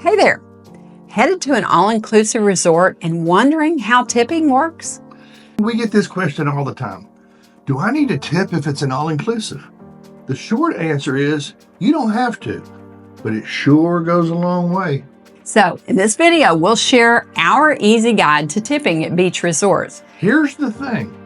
Hey there! Headed to an all-inclusive resort and wondering how tipping works? We get this question all the time. Do I need to tip if it's an all-inclusive? The short answer is you don't have to, but it sure goes a long way. So, in this video, we'll share our easy guide to tipping at beach resorts. Here's the thing.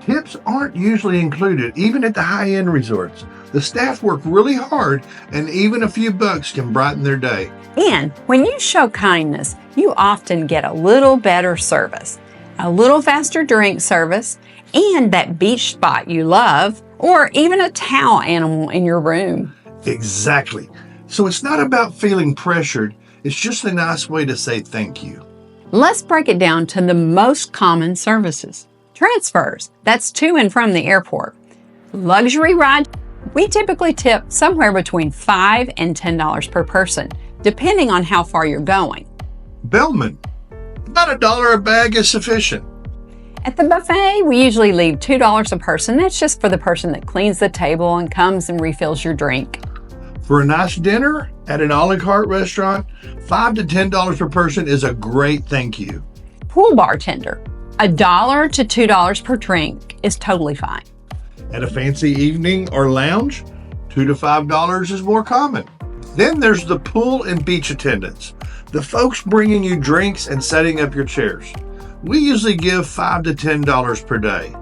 Tips aren't usually included, even at the high-end resorts. The staff work really hard, and even a few bucks can brighten their day. And when you show kindness, you often get a little better service, a little faster drink service, and that beach spot you love, or even a towel animal in your room. Exactly. So it's not about feeling pressured. It's just a nice way to say thank you. Let's break it down to the most common services. Transfers, that's to and from the airport. Luxury ride, we typically tip somewhere between $5 and $10 per person, depending on how far you're going. Bellman, about $1 a bag is sufficient. At the buffet, we usually leave $2 a person. That's just for the person that cleans the table and comes and refills your drink. For a nice dinner at an a la carte restaurant, $5 to $10 per person is a great thank you. Pool bartender, $1 to $2 per drink is totally fine. At a fancy evening or lounge, $2 to $5 is more common. Then there's the pool and beach attendants, the folks bringing you drinks and setting up your chairs. We usually give $5 to $10 per day.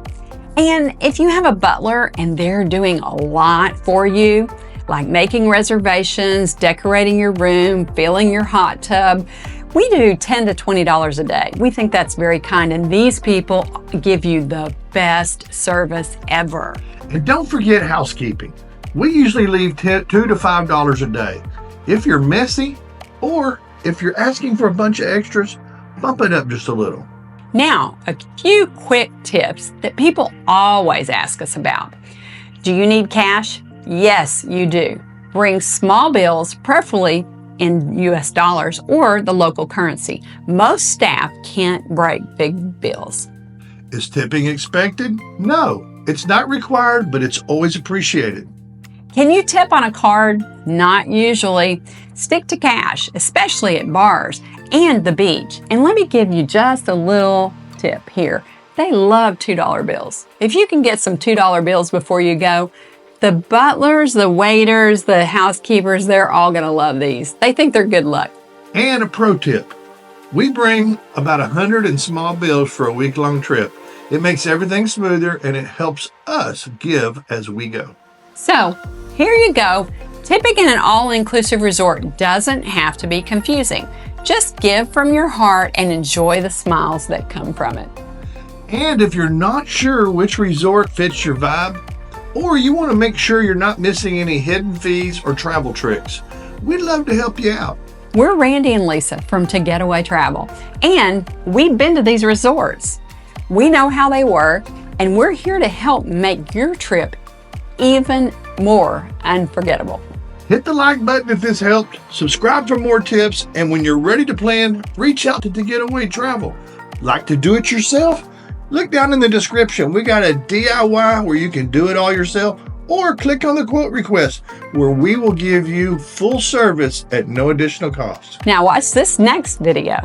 And if you have a butler and they're doing a lot for you, like making reservations, decorating your room, filling your hot tub, we do $10 to $20 a day. We think that's very kind, and these people give you the best service ever. And don't forget housekeeping. We usually leave $2 to $5 a day. If you're messy, or if you're asking for a bunch of extras, bump it up just a little. Now, a few quick tips that people always ask us about. Do you need cash? Yes, you do. Bring small bills, preferably in US dollars or the local currency. Most staff can't break big bills. Is tipping expected? No, it's not required, but it's always appreciated. Can you tip on a card? Not usually. Stick to cash, especially at bars and the beach. And let me give you just a little tip here. They love $2 bills. If you can get some $2 bills before you go, the butlers, the waiters, the housekeepers, they're all gonna love these. They think they're good luck. And a pro tip. We bring about 100 in small bills for a week-long trip. It makes everything smoother and it helps us give as we go. So, here you go. Tipping in an all-inclusive resort doesn't have to be confusing. Just give from your heart and enjoy the smiles that come from it. And if you're not sure which resort fits your vibe, or you want to make sure you're not missing any hidden fees or travel tricks, we'd love to help you out. We're Randy and Lisa from Getaway Travel, and we've been to these resorts. We know how they work, and we're here to help make your trip even more unforgettable. Hit the like button if this helped, subscribe for more tips, and when you're ready to plan, reach out to Getaway Travel. Like to do it yourself? Look down in the description. We got a DIY where you can do it all yourself, or click on the quote request where we will give you full service at no additional cost. Now watch this next video.